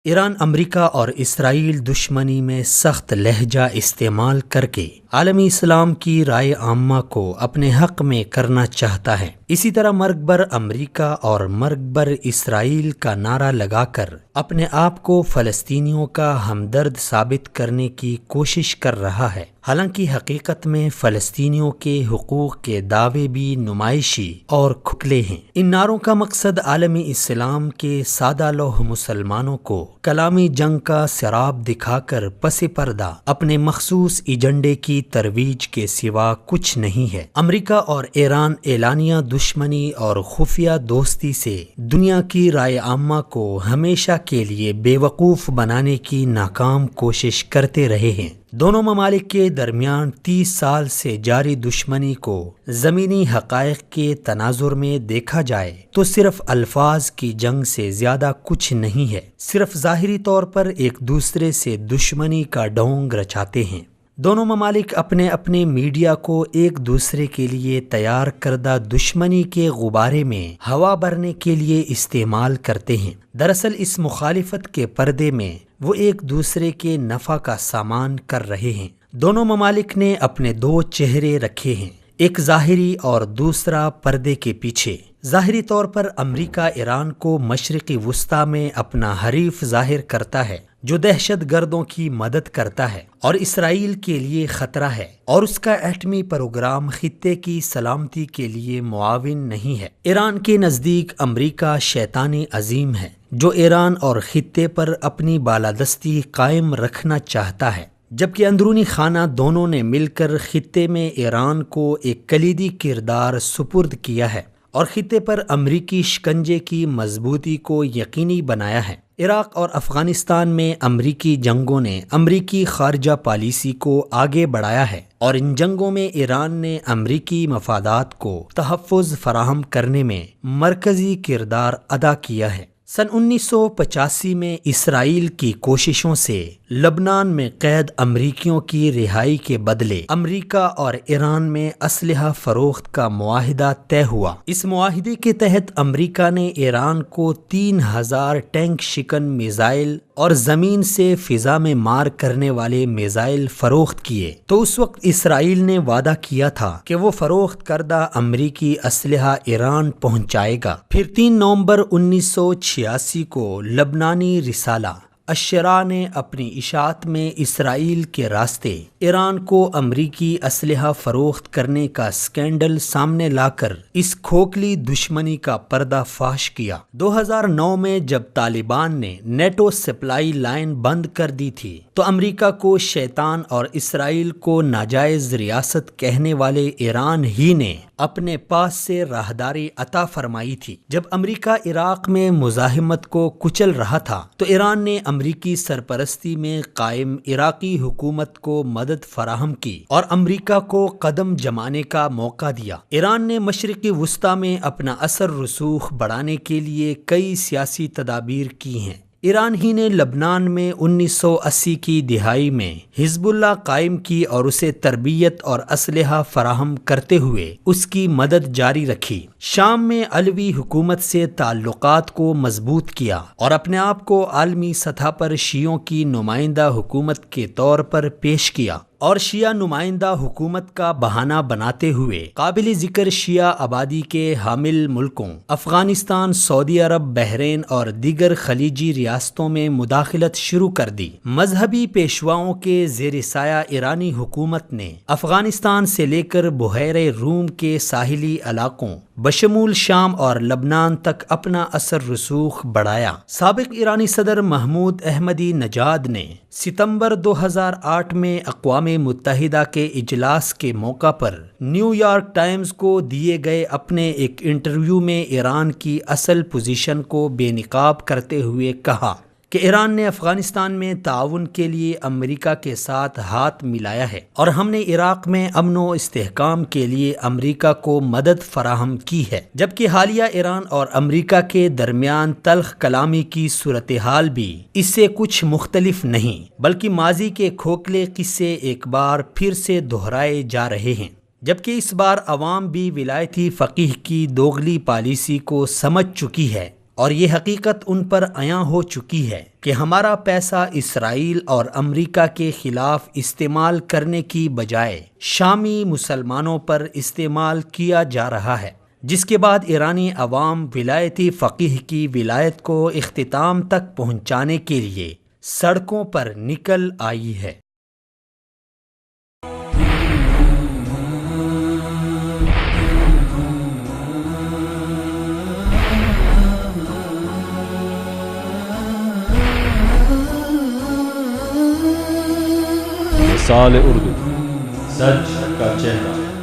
ایران، امریکہ اور اسرائیل دشمنی میں سخت لہجہ استعمال کر کے عالمی اسلام کی رائے عامہ کو اپنے حق میں کرنا چاہتا ہے۔ اسی طرح مرگ بر امریکہ اور مرگ بر اسرائیل کا نعرہ لگا کر اپنے آپ کو فلسطینیوں کا ہمدرد ثابت کرنے کی کوشش کر رہا ہے، حالانکہ حقیقت میں فلسطینیوں کے حقوق کے دعوے بھی نمائشی اور کھوکھلے ہیں۔ ان نعروں کا مقصد عالمی اسلام کے سادہ لوح مسلمانوں کو کلامی جنگ کا سراب دکھا کر پس پردہ اپنے مخصوص ایجنڈے کی ترویج کے سوا کچھ نہیں ہے۔ امریکہ اور ایران اعلانیہ دشمنی اور خفیہ دوستی سے دنیا کی رائے عامہ کو ہمیشہ کے لیے بے وقوف بنانے کی ناکام کوشش کرتے رہے ہیں۔ دونوں ممالک کے درمیان 30 سال سے جاری دشمنی کو زمینی حقائق کے تناظر میں دیکھا جائے تو صرف الفاظ کی جنگ سے زیادہ کچھ نہیں ہے۔ صرف ظاہری طور پر ایک دوسرے سے دشمنی کا ڈھونگ رچاتے ہیں۔ دونوں ممالک اپنے اپنے میڈیا کو ایک دوسرے کے لیے تیار کردہ دشمنی کے غبارے میں ہوا بھرنے کے لیے استعمال کرتے ہیں۔ دراصل اس مخالفت کے پردے میں وہ ایک دوسرے کے نفع کا سامان کر رہے ہیں۔ دونوں ممالک نے اپنے دو چہرے رکھے ہیں، ایک ظاہری اور دوسرا پردے کے پیچھے۔ ظاہری طور پر امریکہ ایران کو مشرقی وسطی میں اپنا حریف ظاہر کرتا ہے جو دہشت گردوں کی مدد کرتا ہے اور اسرائیل کے لیے خطرہ ہے، اور اس کا ایٹمی پروگرام خطے کی سلامتی کے لیے معاون نہیں ہے۔ ایران کے نزدیک امریکہ شیطانی عظیم ہے جو ایران اور خطے پر اپنی بالادستی قائم رکھنا چاہتا ہے، جبکہ اندرونی خانہ دونوں نے مل کر خطے میں ایران کو ایک کلیدی کردار سپرد کیا ہے اور خطے پر امریکی شکنجے کی مضبوطی کو یقینی بنایا ہے۔ عراق اور افغانستان میں امریکی جنگوں نے امریکی خارجہ پالیسی کو آگے بڑھایا ہے، اور ان جنگوں میں ایران نے امریکی مفادات کو تحفظ فراہم کرنے میں مرکزی کردار ادا کیا ہے۔ سن 1985 میں اسرائیل کی کوششوں سے لبنان میں قید امریکیوں کی رہائی کے بدلے امریکہ اور ایران میں اسلحہ فروخت کا معاہدہ طے ہوا۔ اس معاہدے کے تحت امریکہ نے ایران کو 3000 ٹینک شکن میزائل اور زمین سے فضا میں مار کرنے والے میزائل فروخت کیے، تو اس وقت اسرائیل نے وعدہ کیا تھا کہ وہ فروخت کردہ امریکی اسلحہ ایران پہنچائے گا۔ پھر 3 نومبر 1986 کو لبنانی رسالہ الشراع نے اپنی اشاعت میں اسرائیل کے راستے ایران کو امریکی اسلحہ فروخت کرنے کا سکینڈل سامنے لا کر اس کھوکھلی دشمنی کا پردہ فاش کیا۔ 2009 میں جب طالبان نے نیٹو سپلائی لائن بند کر دی تھی تو امریکہ کو شیطان اور اسرائیل کو ناجائز ریاست کہنے والے ایران ہی نے اپنے پاس سے راہداری عطا فرمائی تھی۔ جب امریکہ عراق میں مزاحمت کو کچل رہا تھا تو ایران نے امریکی سرپرستی میں قائم عراقی حکومت کو مدد فراہم کی اور امریکہ کو قدم جمانے کا موقع دیا۔ ایران نے مشرقی وسطی میں اپنا اثر رسوخ بڑھانے کے لیے کئی سیاسی تدابیر کی ہیں۔ ایران ہی نے لبنان میں 1980 کی دہائی میں حزب اللہ قائم کی اور اسے تربیت اور اسلحہ فراہم کرتے ہوئے اس کی مدد جاری رکھی۔ شام میں علوی حکومت سے تعلقات کو مضبوط کیا اور اپنے آپ کو عالمی سطح پر شیعوں کی نمائندہ حکومت کے طور پر پیش کیا، اور شیعہ نمائندہ حکومت کا بہانہ بناتے ہوئے قابل ذکر شیعہ آبادی کے حامل ملکوں افغانستان، سعودی عرب، بحرین اور دیگر خلیجی ریاستوں میں مداخلت شروع کر دی۔ مذہبی پیشواؤں کے زیر سایہ ایرانی حکومت نے افغانستان سے لے کر بحیرہ روم کے ساحلی علاقوں بشمول شام اور لبنان تک اپنا اثر رسوخ بڑھایا۔ سابق ایرانی صدر محمود احمدی نژاد نے ستمبر 2008 میں اقوام متحدہ کے اجلاس کے موقع پر نیو یارک ٹائمز کو دیے گئے اپنے ایک انٹرویو میں ایران کی اصل پوزیشن کو بے نقاب کرتے ہوئے کہا کہ ایران نے افغانستان میں تعاون کے لیے امریکہ کے ساتھ ہاتھ ملایا ہے اور ہم نے عراق میں امن و استحکام کے لیے امریکہ کو مدد فراہم کی ہے، جبکہ حالیہ ایران اور امریکہ کے درمیان تلخ کلامی کی صورتحال بھی اس سے کچھ مختلف نہیں، بلکہ ماضی کے کھوکھلے قصے ایک بار پھر سے دہرائے جا رہے ہیں، جبکہ اس بار عوام بھی ولایتی فقیہ کی دوغلی پالیسی کو سمجھ چکی ہے اور یہ حقیقت ان پر عیاں ہو چکی ہے کہ ہمارا پیسہ اسرائیل اور امریکہ کے خلاف استعمال کرنے کی بجائے شامی مسلمانوں پر استعمال کیا جا رہا ہے، جس کے بعد ایرانی عوام ولایتی فقیہ کی ولایت کو اختتام تک پہنچانے کے لیے سڑکوں پر نکل آئی ہے۔ مثال اردو، سچ کا چہرہ۔